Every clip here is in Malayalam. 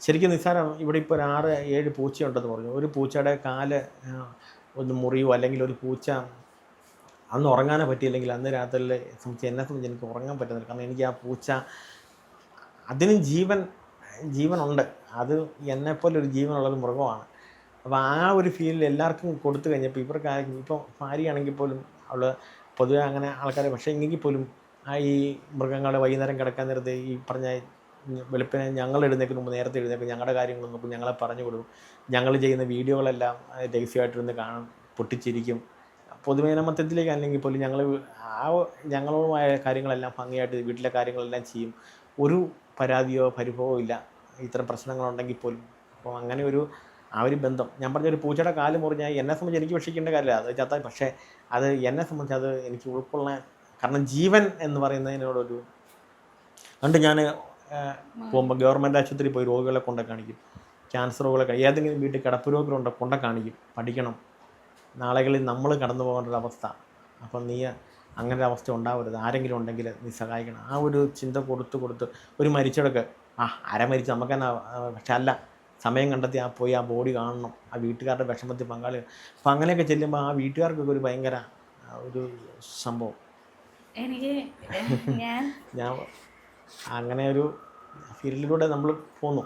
ശരിക്കും നിസ്സാരം. ഇവിടെ ഇപ്പോൾ ഒരു 6-7 പൂച്ചയുണ്ടെന്ന് പറഞ്ഞു. ഒരു പൂച്ചയുടെ കാല് ഒന്ന് മുറിയോ അല്ലെങ്കിൽ ഒരു പൂച്ച അന്ന് ഉറങ്ങാനേ പറ്റിയില്ലെങ്കിൽ അന്ന് രാത്രിയിൽ എന്നെ സംബന്ധിച്ച് എനിക്ക് ഉറങ്ങാൻ പറ്റുന്നില്ല. കാരണം എനിക്ക് ആ പൂച്ച അതിനും ജീവനുണ്ട്. അത് എന്നെപ്പോലൊരു ജീവനുള്ളൊരു മൃഗമാണ്. അപ്പോൾ ആ ഒരു ഫീലിൽ എല്ലാവർക്കും കൊടുത്തു കഴിഞ്ഞപ്പോൾ ഇവർക്കായിരിക്കും ഇപ്പോൾ ഭാര്യയാണെങ്കിൽ പോലും അവൾ പൊതുവെ അങ്ങനെ ആൾക്കാർ പക്ഷേ എങ്കിൽ പോലും ഈ മൃഗങ്ങളെ വൈകുന്നേരം കിടക്കാൻ നേരത്ത് ഈ പറഞ്ഞ വെളുപ്പിനെ ഞങ്ങൾ എഴുന്നേൽക്കുന്ന മുമ്പ് നേരത്തെ എഴുന്നേൽക്കും, ഞങ്ങളുടെ കാര്യങ്ങൾ നോക്കും, ഞങ്ങളെ പറഞ്ഞു കൊടുക്കും, ഞങ്ങൾ ചെയ്യുന്ന വീഡിയോകളെല്ലാം രഹസ്യമായിട്ടിരുന്ന് കാണും, പൊട്ടിച്ചിരിക്കും. പൊതുവേന മൊത്തത്തിലേക്ക് അല്ലെങ്കിൽ പോലും ഞങ്ങളുമായ കാര്യങ്ങളെല്ലാം ഭംഗിയായിട്ട് വീട്ടിലെ കാര്യങ്ങളെല്ലാം ചെയ്യും. ഒരു പരാതിയോ പരിഭവമോ ഇല്ല ഇത്തരം പ്രശ്നങ്ങളുണ്ടെങ്കിൽ പോലും. അപ്പോൾ അങ്ങനെ ആ ഒരു ബന്ധം ഞാൻ പറഞ്ഞൊരു പൂച്ചയുടെ കാല് മുറിഞ്ഞാൽ എന്നെ സംബന്ധിച്ച് എനിക്ക് വിഷയിക്കേണ്ട കാര്യമില്ല, അത് ചത്താൽ. പക്ഷേ അത് എന്നെ സംബന്ധിച്ച് അത് എനിക്ക് ഉൾക്കൊള്ളാൻ, കാരണം ജീവൻ എന്ന് പറയുന്നതിനോടൊരു അതുകൊണ്ട് ഞാൻ പോകുമ്പോൾ ഗവൺമെൻറ് ആശുപത്രിയിൽ പോയി രോഗികളെ കൊണ്ടു കാണിക്കും. ക്യാൻസർ രോഗികളൊക്കെ ഏതെങ്കിലും വീട്ടിൽ കിടപ്പ് രോഗികളുണ്ടോ കൊണ്ടു കാണിക്കും. പഠിക്കണം, നാളുകളിൽ നമ്മൾ കടന്നു പോകേണ്ട ഒരു അവസ്ഥ. അപ്പം നീ അങ്ങനെ ഒരു അവസ്ഥ ഉണ്ടാവരുത്, ആരെങ്കിലും ഉണ്ടെങ്കിൽ നീ സഹായിക്കണം. ആ ഒരു ചിന്ത കൊടുത്ത് ഒരു മരിച്ചവർക്ക് ആരെ മരിച്ചു നമുക്ക് തന്നെ. പക്ഷെ അല്ല, സമയം കണ്ടെത്തി പോയി ആ ബോഡി കാണണം, ആ വീട്ടുകാരുടെ വിഷമത്തിൽ പങ്കാളി. അപ്പം അങ്ങനെയൊക്കെ ചെല്ലുമ്പോൾ ആ വീട്ടുകാർക്കൊക്കെ ഒരു ഭയങ്കര ഒരു സംഭവം. ഞാൻ അങ്ങനെ ഒരു ഫീൽഡിലൂടെ നമ്മൾ പോന്നു.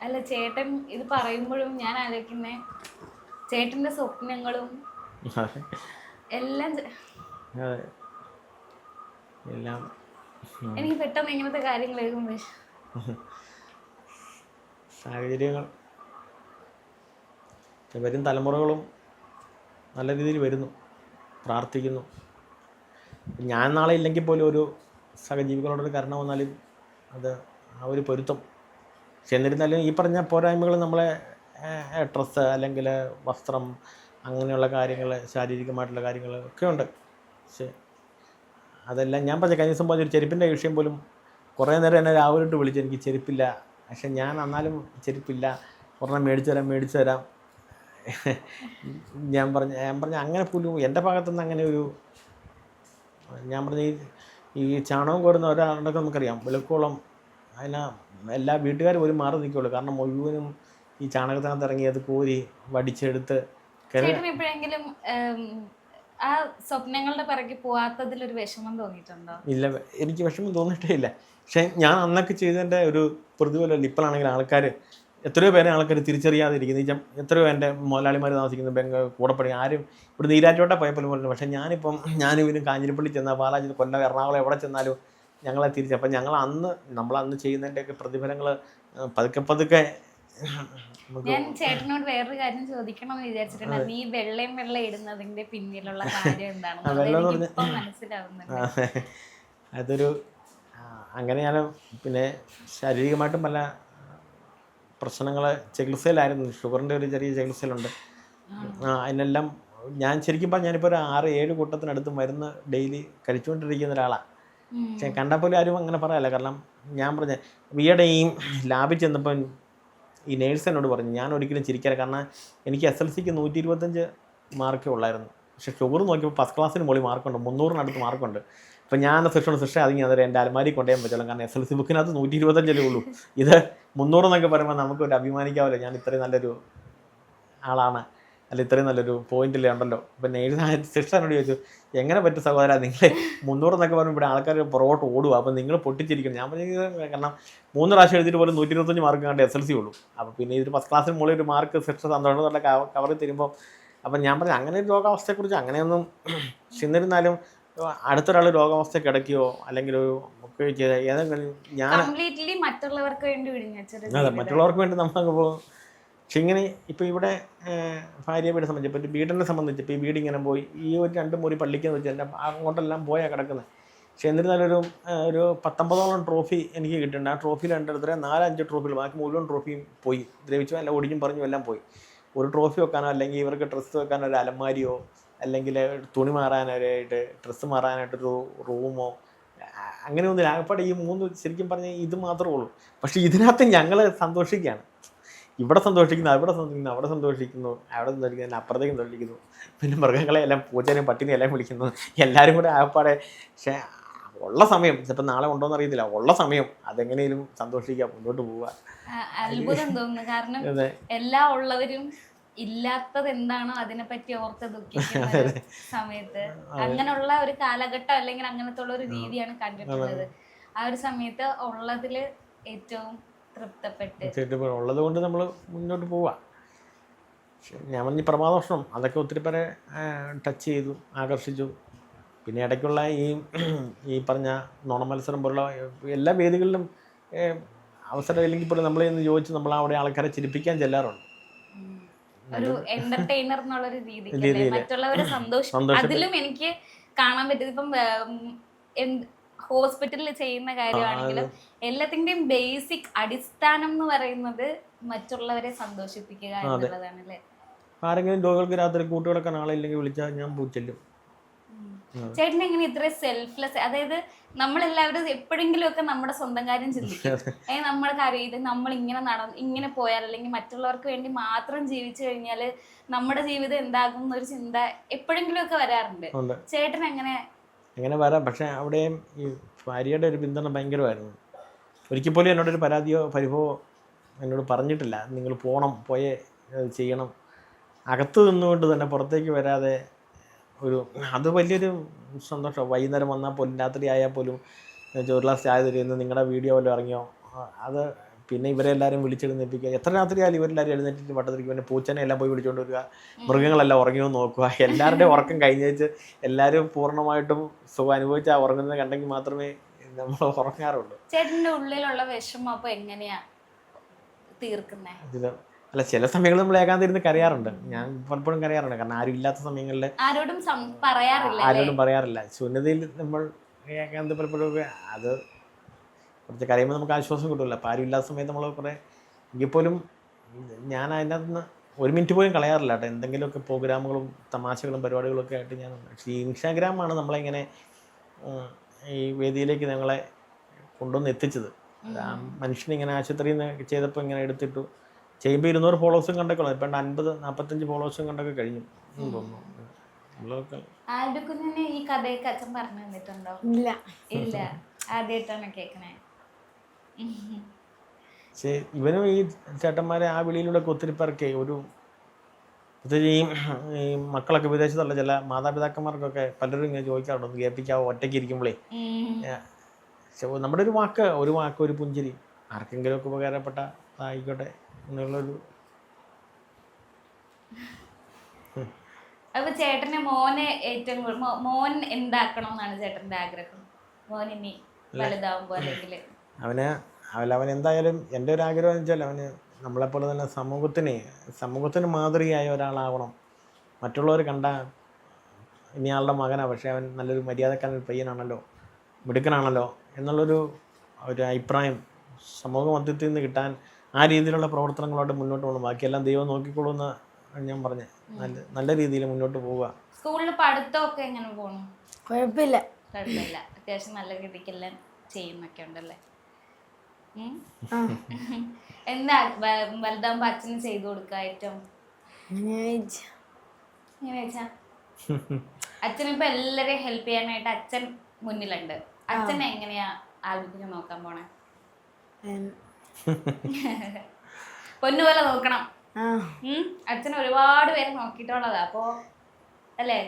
അല്ല, ചേട്ടൻ ഇത് പറയുമ്പോഴും ഞാൻ ആലോചിക്കുന്നേ ചേട്ടൻ്റെ സ്വപ്നങ്ങളും എല്ലാം എനിക്ക് പെട്ടെന്ന് ഇങ്ങനത്തെ കാര്യങ്ങൾ കേൾക്കുമ്പോൾ സാഹചര്യങ്ങൾ വരും തലമുറകളും നല്ല രീതിയിൽ വരുന്നു, പ്രാർത്ഥിക്കുന്നു. ഞാൻ നാളെ ഇല്ലെങ്കിൽ പോലും ഒരു സഹജീവികളോടൊരു കരുണ വന്നാലും അത് ആ ഒരു പൊരുത്തം. പക്ഷെ എന്നിരുന്നാലും ഈ പറഞ്ഞ പോരായ്മകൾ നമ്മളെ ഡ്രസ്സ് അല്ലെങ്കിൽ വസ്ത്രം അങ്ങനെയുള്ള കാര്യങ്ങൾ, ശാരീരികമായിട്ടുള്ള കാര്യങ്ങൾ ഒക്കെ ഉണ്ട്. പക്ഷേ അതെല്ലാം ഞാൻ പറഞ്ഞ കഴിഞ്ഞ ദിവസം പറഞ്ഞൊരു ചെരുപ്പിൻ്റെ വിഷയം പോലും കുറേ നേരം എന്നെ രാവിലെ ഇട്ട് വിളിച്ചു, എനിക്ക് ചെരുപ്പില്ല. പക്ഷെ ഞാൻ എന്നാലും ചെരുപ്പില്ല, ഒരെണ്ണം മേടിച്ചു തരാം. ഞാൻ പറഞ്ഞ അങ്ങനെ പോലും എൻ്റെ ഭാഗത്തുനിന്ന് അങ്ങനെ ഒരു ഞാൻ പറഞ്ഞ ഈ ചാണകം കോരുന്ന ഒരാളുടെ നമുക്കറിയാം വെളുക്കോളം എല്ലാ വീട്ടുകാരും ഒരു മാറി നിൽക്കുകയുള്ളൂ. കാരണം മുഴുവനും ഈ ചാണകത്തിനകത്ത് ഇറങ്ങി അത് കോരി വടിച്ചെടുത്ത്. എപ്പോഴെങ്കിലും ആ സ്വപ്നങ്ങളുടെ പിറകെ പോവാത്തതിലൊരു വിഷമം തോന്നിയിട്ടുണ്ടോ? ഇല്ല, എനിക്ക് വിഷമം തോന്നിയിട്ടേ ഇല്ല. പക്ഷേ ഞാൻ അന്നൊക്കെ ചെയ്തതിൻ്റെ ഒരു പ്രതിഫലമല്ല ഇപ്പോഴാണെങ്കിൽ എത്രയോ പേരെ ആൾക്കാർ തിരിച്ചറിയാതിരിക്കുന്നു. എത്രയോ എൻ്റെ മുതലാളിമാർ താമസിക്കുന്ന കൂടപ്പടി ആരും ഇവിടെ നീരാറ്റോട്ടെ പോയപ്പോൾ പോലും. പക്ഷേ ഞാനിവനും കാഞ്ഞിരപ്പള്ളി ചെന്നാൽ പാലാജി കൊല്ലം എറണാകുളം എവിടെ ചെന്നാലും ഞങ്ങളെ അപ്പം നമ്മളന്ന് ചെയ്യുന്നതിൻ്റെയൊക്കെ പ്രതിഫലങ്ങൾ പതുക്കെ ഞാൻ ചേട്ടനോട് വേറൊരു കാര്യം ചോദിക്കണം എന്ന് വിചാരിച്ചിട്ടുണ്ട്. ഈ വെള്ള ഇടുന്നതിന്റെ പിന്നിലുള്ള കാര്യം എന്താണെന്ന് മനസ്സിലാവുന്നുണ്ട്. അതൊരു അങ്ങനെയാണ്. പിന്നെ ശാരീരികമായിട്ടും പല പ്രശ്നങ്ങൾ ചികിത്സയിലായിരുന്നു. ഷുഗറിൻ്റെ ഒരു ചെറിയ ചികിത്സയിലുണ്ട്. അതിനെല്ലാം ഞാൻ ശരിക്കും പറഞ്ഞാൽ ഞാനിപ്പോൾ ഒരു 6-7 കൂട്ടത്തിനടുത്ത് മരുന്ന് ഡെയിലി കഴിച്ചുകൊണ്ടിരിക്കുന്ന ഒരാളാണ്. പക്ഷേ കണ്ടപ്പോൾ ആരും അങ്ങനെ പറയാല്ല. കാരണം ഞാൻ പറഞ്ഞ ഈയിടെ ഈ ലാബിൽ ചെന്നപ്പോൾ ഈ നേഴ്സ് എന്നോട് പറഞ്ഞു, ഞാൻ ഒരിക്കലും ചിരിക്കാറ്. കാരണം എനിക്ക് SLCക്ക് 125 മാർക്കേ ഉള്ളായിരുന്നു. പക്ഷേ ഷുഗർ നോക്കിയപ്പോൾ ഫസ്റ്റ് ക്ലാസ്സിന് മുകളിൽ മാർക്കുണ്ട്, 300-നടുത്ത് മാർക്കുണ്ട്. അപ്പോൾ ഞാൻ ശിക്ഷ അതിന് എൻ്റെ അലമാരി കൊണ്ടുപോകാൻ പറ്റുള്ളൂ. കാരണം SLC ബുക്കിനകത്ത് 125 ഉള്ളൂ. ഇത് 300 എന്നൊക്കെ പറയുമ്പോൾ നമുക്കൊരു അഭിമാനിക്കാമല്ലോ, ഞാൻ ഇത്രയും നല്ലൊരു ആളാണ്, അല്ല ഇത്രയും നല്ലൊരു പോയിന്റിൽ ഉണ്ടല്ലോ. അപ്പം ശിക്ഷ എന്നോട് ചോദിച്ചു, എങ്ങനെ പറ്റും സഹോദര, നിങ്ങൾ 300 എന്നൊക്കെ പറയുമ്പോൾ ഇവിടെ ആൾക്കാർ പുറകോട്ട് ഓടുക, അപ്പം നിങ്ങൾ പൊട്ടിച്ചിരിക്കണം. ഞാൻ പറഞ്ഞത് കാരണം 3 പ്രാവശ്യം എഴുതിയിട്ട് പോലും 125 മാർക്ക് കണ്ട് SLC ഉള്ളൂ. അപ്പോൾ പിന്നെ ഇതൊരു ഫസ്റ്റ് ക്ലാസ്സിന് മുകളിൽ ഒരു മാർക്ക് ശിക്ഷ സന്തോഷത്തോടെ കവറിൽ തരുമ്പോൾ അപ്പം ഞാൻ പറഞ്ഞു അങ്ങനെ ഒരു രോഗാവസ്ഥയെക്കുറിച്ച് അങ്ങനെയൊന്നും. എന്നിരുന്നാലും അടുത്തൊരാൾ രോഗാവസ്ഥ കിടക്കുകയോ അല്ലെങ്കിൽ ഒക്കെ ചെയ്ത ഏതെങ്കിലും ഞാൻ മറ്റുള്ളവർക്ക് വേണ്ടി നമ്മളങ്ങ് പോകും. പക്ഷെ ഇങ്ങനെ ഇപ്പോൾ ഇവിടെ ഭാര്യ വീട് സംബന്ധിച്ച് ഇപ്പോൾ വീടിനെ സംബന്ധിച്ച് ഇപ്പോൾ ഈ വീട് ഇങ്ങനെ പോയി ഈ ഒരു 2 മുറി പള്ളിക്കെന്ന് വെച്ചാൽ എൻ്റെ അങ്ങോട്ടെല്ലാം പോയാൽ കിടക്കുന്നത്. പക്ഷെ എന്നിരുന്നാലും ഒരു 19ഓളം ട്രോഫി എനിക്ക് കിട്ടിയിട്ടുണ്ട്. ആ ട്രോഫിയിൽ എൻ്റെ അടുത്ത് 4-5 ട്രോഫികൾ, ബാക്കി മുഴുവൻ ട്രോഫിയും പോയി, ദ്രവിച്ചു, എല്ലാം ഒടിഞ്ഞും പറഞ്ഞു എല്ലാം പോയി. ഒരു ട്രോഫി വെക്കാനോ അല്ലെങ്കിൽ ഇവർക്ക് ഡ്രസ്സ് വെക്കാനോ ഒരു അലമാരിയോ അല്ലെങ്കിൽ തുണി മാറാനായിട്ട് ഡ്രസ്സ് മാറാനായിട്ടൊരു റൂമോ അങ്ങനെയൊന്നും ആകപ്പാടെ ഈ 3 ശരിക്കും പറഞ്ഞാൽ ഇത് മാത്രമേ ഉള്ളൂ. പക്ഷേ ഇതിനകത്ത് ഞങ്ങൾ സന്തോഷിക്കുകയാണ്. ഇവിടെ സന്തോഷിക്കുന്നു, അവിടെ സന്തോഷിക്കുന്നു, അവിടെ സന്തോഷിക്കുന്നു, അപ്പുറത്തേക്കും സന്തോഷിക്കുന്നു. പിന്നെ മൃഗങ്ങളെ എല്ലാം പൂച്ചനെയും പട്ടിനെയും എല്ലാം വിളിക്കുന്നു, എല്ലാവരും കൂടെ ആകപ്പാടെ. പക്ഷേ ഉള്ള സമയം ചിലപ്പോൾ നാളെ ഉണ്ടോയെന്ന് അറിയത്തില്ല, ഉള്ള സമയം അതെങ്ങനെയും സന്തോഷിക്കുക, മുന്നോട്ട് പോവുക. അത്ഭുതം തോന്നുന്നു. കാരണം എല്ലാ ഉള്ളവരും ഇല്ലാത്തത് എന്താണോ അതിനെപ്പറ്റി ഓർത്ത് ദുഃഖിക്കുന്ന ഒരു സമയത്ത് അങ്ങനെയുള്ള ഒരു കാലഘട്ടം അല്ലെങ്കിൽ അങ്ങനത്തെ ഉള്ള ഒരു രീതിയാണ് കണ്ടിട്ടുള്ളത്. ആ ഒരു സമയത്ത് ഉള്ളതിൽ ഏറ്റവും തൃപ്തപ്പെട്ട് ഉള്ളത് കൊണ്ട് നമ്മൾ മുന്നോട്ട് പോവാ. ഞാൻ പറഞ്ഞ പ്രമാദോഷണം അതൊക്കെ ഒത്തിരി പേരെ ടച്ച് ചെയ്തു, ആകർഷിച്ചു. പിന്നെ ഇടയ്ക്കുള്ള ഈ പറഞ്ഞ നുണ മത്സരം പോലുള്ള എല്ലാ വേദികളിലും അവസരം ഇല്ലെങ്കിൽ പോലും നമ്മൾ ഇന്ന് ചോദിച്ച് നമ്മൾ അവിടെ ആൾക്കാരെ ചിരിപ്പിക്കാൻ ചെല്ലാറുണ്ട്. ഒരു എന്റർടൈനർ എന്നുള്ള ഒരു രീതിക്ക് മറ്റുള്ളവരെ സന്തോഷം അതിലും എനിക്ക് കാണാൻ പറ്റും. ഇപ്പം ഹോസ്പിറ്റലിൽ ചെയ്യുന്ന കാര്യമാണെങ്കിലും എല്ലാത്തിന്റെയും ബേസിക് അടിസ്ഥാനം എന്ന് പറയുന്നത് മറ്റുള്ളവരെ സന്തോഷിപ്പിക്കുക എന്നുള്ളതാണ് അല്ലേ. ആരെങ്കിലും രോഗികൾക്ക് രാത്രി കൂട്ടുകിടക്കാൻ ആളില്ലെങ്കിൽ വിളിച്ചാൽ ഞാൻ പൂച്ചെല്ലും. ചേട്ടൻ എങ്ങനെ ഇത്ര സെൽഫ്ലെസ്, അതായത് നമ്മളെല്ലാവരും എപ്പോഴെങ്കിലും ഒക്കെ നമ്മുടെ സ്വന്തം കാര്യം ചിന്തിക്കും. നമ്മുടെ കാര്യം ഇത് നമ്മൾ ഇങ്ങനെ പോയാൽ അല്ലെങ്കിൽ മറ്റുള്ളവർക്ക് വേണ്ടി മാത്രം ജീവിച്ചു കഴിഞ്ഞാൽ നമ്മുടെ ജീവിതം എന്താകും എന്നൊരു ചിന്ത എപ്പോഴെങ്കിലും ഒക്കെ വരാറുണ്ട്. ചേട്ടൻ അങ്ങനെ വരാം. പക്ഷെ അവിടെയും ഈ ഭാര്യയുടെ ഒരു പിന്തുണ ഭയങ്കരമായിരുന്നു. ഒരിക്കൽ പോലും എന്നോടൊരു പരാതിയോ പരിഭവമോ എന്നോട് പറഞ്ഞിട്ടില്ല. നിങ്ങൾ പോയേ ചെയ്യണം. അകത്ത് നിന്നുകൊണ്ട് തന്നെ പുറത്തേക്ക് വരാതെ അത് വലിയൊരു സന്തോഷം. വൈകുന്നേരം വന്നാൽ പോലും രാത്രി ആയാൽ പോലും ഒരു ഗ്ലാസ് ചായ തരുമെന്ന് നിങ്ങളുടെ വീഡിയോ വല്ലതും ഇറങ്ങിയോ അത് പിന്നെ ഇവരെല്ലാവരും വിളിച്ചെഴുന്നേൽപ്പിക്കുക. എത്ര രാത്രിയായാലും ഇവരെല്ലാവരും എഴുന്നേറ്റിട്ട് വട്ടത്തിരിക്കും. പിന്നെ പൂച്ചനെ എല്ലാം പോയി വിളിച്ചുകൊണ്ട് വരിക, മൃഗങ്ങളെല്ലാം ഉറങ്ങിയോ നോക്കുക. എല്ലാവരുടെയും ഉറക്കം കഴിഞ്ഞേച്ച് എല്ലാവരും പൂർണ്ണമായിട്ടും സുഖം അനുഭവിച്ചാൽ ഉറങ്ങുന്നത് കണ്ടെങ്കിൽ മാത്രമേ നമ്മൾ ഉറങ്ങാറുള്ളൂ. ചേട്ടൻ്റെ ഉള്ളിലുള്ള വിഷമം അപ്പോൾ എങ്ങനെയാ തീർക്കുന്നത്? അല്ല, ചില സമയങ്ങളിൽ നമ്മൾ ഏകാന്തിരുന്ന് കരയാറുണ്ട്. ഞാൻ പലപ്പോഴും കരയാറുണ്ട്. കാരണം ആരും ഇല്ലാത്ത സമയങ്ങളിൽ ആരോടും പറയാറില്ല. ശൂന്യതയിൽ നമ്മൾ ഏകാന്തി പലപ്പോഴും അത് കുറച്ച് കരയുമ്പോൾ നമുക്ക് ആശ്വാസം കിട്ടുമല്ലോ. അപ്പോൾ ആരും ഇല്ലാത്ത സമയത്ത് നമ്മൾ കുറേ എങ്കിൽ പോലും ഞാൻ അതിനകത്ത് നിന്ന് ഒരു മിനിറ്റ് പോലും കളയാറില്ല കേട്ടോ. എന്തെങ്കിലുമൊക്കെ പ്രോഗ്രാമുകളും തമാശകളും പരിപാടികളൊക്കെ ആയിട്ട് ഞാൻ. പക്ഷേ ഈ ഇൻസ്റ്റാഗ്രാമാണ് നമ്മളിങ്ങനെ ഈ വേദിയിലേക്ക് ഞങ്ങളെ കൊണ്ടുവന്ന് എത്തിച്ചത്. മനുഷ്യനിങ്ങനെ ആശുപത്രിയിൽ നിന്ന് ചെയ്തപ്പോൾ ഇങ്ങനെ എടുത്തിട്ടു ചെയ്യുമ്പോൾ 200 ഫോളോവേഴ്സും കണ്ടൊക്കെ ഇപ്പം 50-45 ഫോളോവേഴ്സും കണ്ടൊക്കെ കഴിഞ്ഞു തോന്നുന്നു. ഈ കഥയൊക്കെ അച്ഛൻ പറഞ്ഞു തന്നിട്ടുണ്ടോ? ഇല്ല, ആദ്യമായിട്ടാണ് കേൾക്കണേ. പക്ഷേ ഇവനും ഈ ചേട്ടന്മാരെ ആ വിളിയിലൂടെ ഒത്തിരി പേർക്ക് ഈ മക്കളൊക്കെ വിദേശത്തുള്ള ചില മാതാപിതാക്കന്മാർക്കൊക്കെ പലരും ഇങ്ങനെ ചോദിക്കാറുണ്ട്, ഒന്ന് കേൾപ്പിക്കാവോ ഒറ്റയ്ക്ക് ഇരിക്കുമ്പോഴേ. നമ്മുടെ ഒരു വാക്ക് ഒരു പുഞ്ചിരി ആർക്കെങ്കിലും ഒക്കെ ഉപകാരപ്പെട്ട ആയിക്കോട്ടെ എന്നുള്ളൊരു. അപ്പൊ ചേട്ടന് മോനെ ഏറ്റവും മോൻ എന്താക്കണമെന്നാണ് ചേട്ടന്റെ ആഗ്രഹം? മോൻ ഇനി വലുതാവുമ്പോ അല്ലെങ്കിൽ അവൻ എന്തായാലും എൻ്റെ ഒരു ആഗ്രഹം എന്ന് വെച്ചാൽ അവന് നമ്മളെപ്പോലെ തന്നെ സമൂഹത്തിന് മാതൃകയായ ഒരാളാവണം. മറ്റുള്ളവർ കണ്ട ഇനിയാളുടെ മകനാണ്, പക്ഷേ അവൻ നല്ലൊരു മര്യാദക്കാരൻ പയ്യനാണല്ലോ, മിടുക്കനാണല്ലോ എന്നുള്ളൊരു അഭിപ്രായം സമൂഹ മധ്യത്തിൽ നിന്ന് കിട്ടാൻ ആ രീതിയിലുള്ള പ്രവർത്തനങ്ങളോട്ട് മുന്നോട്ട് പോകണം. ബാക്കിയെല്ലാം ദൈവം നോക്കിക്കൊള്ളുമെന്ന് ഞാൻ പറഞ്ഞത്. നല്ല രീതിയിൽ മുന്നോട്ട് പോവുക. സ്കൂളിൽ പഠിത്തമൊക്കെ എങ്ങനെ പോകണം? കുഴപ്പമില്ല. അത്യാവശ്യം നല്ല രീതിക്കെല്ലാം ചെയ്യുന്നൊക്കെ ഉണ്ടല്ലേ. എന്താ വലുതാകുമ്പോ അച്ഛന് ചെയ്തു കൊടുക്കുക ഏറ്റവും? അച്ഛനിപ്പോ എല്ലാരെയും ഹെൽപ്പ് ചെയ്യാനായിട്ട് അച്ഛൻ മുന്നിലുണ്ട്. അച്ഛൻ എങ്ങനെയാ ആൽബിനെ നോക്കാൻ പോണേ? പൊന്നുപോലെ നോക്കണം. അച്ഛൻ ഒരുപാട് പേരെ നോക്കിയിട്ടുള്ളതാ. അപ്പൊ അല്ലേ